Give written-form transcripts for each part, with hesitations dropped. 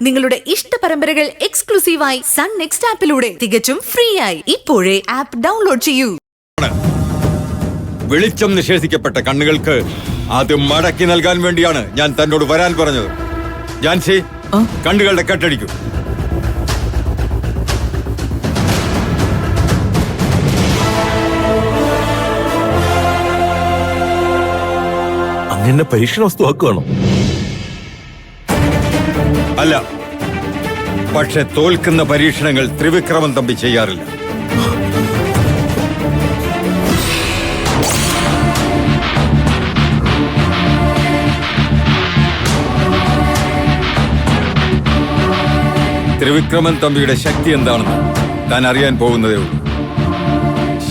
നിങ്ങളുടെ ഇഷ്ട പരമ്പരകൾ എക്സ്ക്ലൂസീവായി സൺ നെക്സ്റ്റ് ആപ്പിലൂടെ തികച്ചും ഫ്രീ ആയി ഇപ്പോഴേ ആപ്പ് ഡൗൺലോഡ് ചെയ്യൂ. വെളിച്ചം നിഷേധിക്കപ്പെട്ട കണ്ണുകൾക്ക് അത് മടക്കി നൽകാൻ വേണ്ടിയാണ് ഞാൻ തന്നോട് വരാൻ പറഞ്ഞത്. ജാൻസി, കണ്ണുകളുടെ കെട്ടടിക്കൂ. അങ്ങനെ പരീക്ഷണ വസ്തുവാക്കുകയാണോ? അല്ല, പക്ഷെ തോൽക്കുന്ന പരീക്ഷണങ്ങൾ ത്രിവിക്രമൻ തമ്പി ചെയ്യാറില്ല. ത്രിവിക്രമൻ തമ്പിയുടെ ശക്തി എന്താണെന്ന് താൻ അറിയാൻ പോകുന്നതേ ഉള്ളൂ.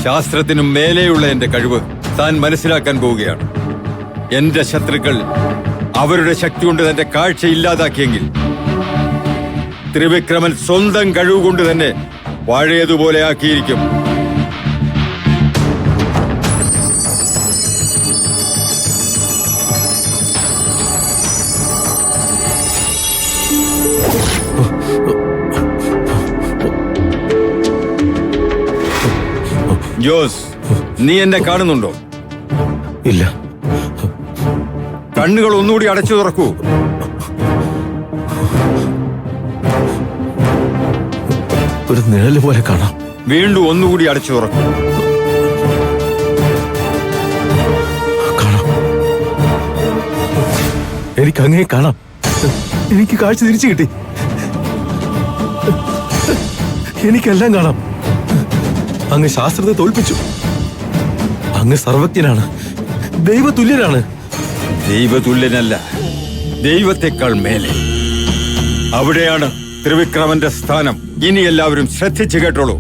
ശാസ്ത്രത്തിനും മേലെയുള്ള എന്റെ കഴിവ് താൻ മനസ്സിലാക്കാൻ പോവുകയാണ്. എന്റെ ശത്രുക്കൾ അവരുടെ ശക്തി കൊണ്ട് തന്റെ കാഴ്ച ഇല്ലാതാക്കിയെങ്കിൽ ത്രിവിക്രമൻ സ്വന്തം കഴിവ് കൊണ്ട് തന്നെ പഴയതുപോലെ ആക്കിയിരിക്കും. ജോസ്, നീ എന്നെ കാണുന്നുണ്ടോ? ഇല്ല. കണ്ണുകൾ ഒന്നുകൂടി അടച്ചു തുറക്കൂ. ഒരു നിഴല് പോലെ കാണാം. വീണ്ടും ഒന്നുകൂടി അടച്ചു തുറക്കൂ. കാണാം. എനിക്ക് അങ്ങനെ കാണാം. എനിക്ക് കാഴ്ച തിരിച്ചു കിട്ടി. എനിക്കെല്ലാം കാണാം. അങ്ങ് ശാസ്ത്രത്തെ തോൽപ്പിച്ചു. അങ്ങ് സർവജ്ഞനാണ്, ദൈവതുല്യനാണ്. ദൈവതുല്യനല്ല, ദൈവത്തെക്കാൾ മേലെ. അവിടെയാണ് ത്രിവിക്രമന്റെ സ്ഥാനം. ഇനി എല്ലാവരും ശ്രദ്ധിച്ചു കേട്ടോളൂ.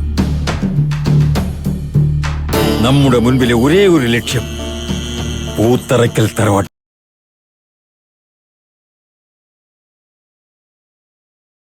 നമ്മുടെ മുൻപിലെ ഒരേ ഒരു ലക്ഷ്യം പൂത്തറയ്ക്കൽ തറവാട്.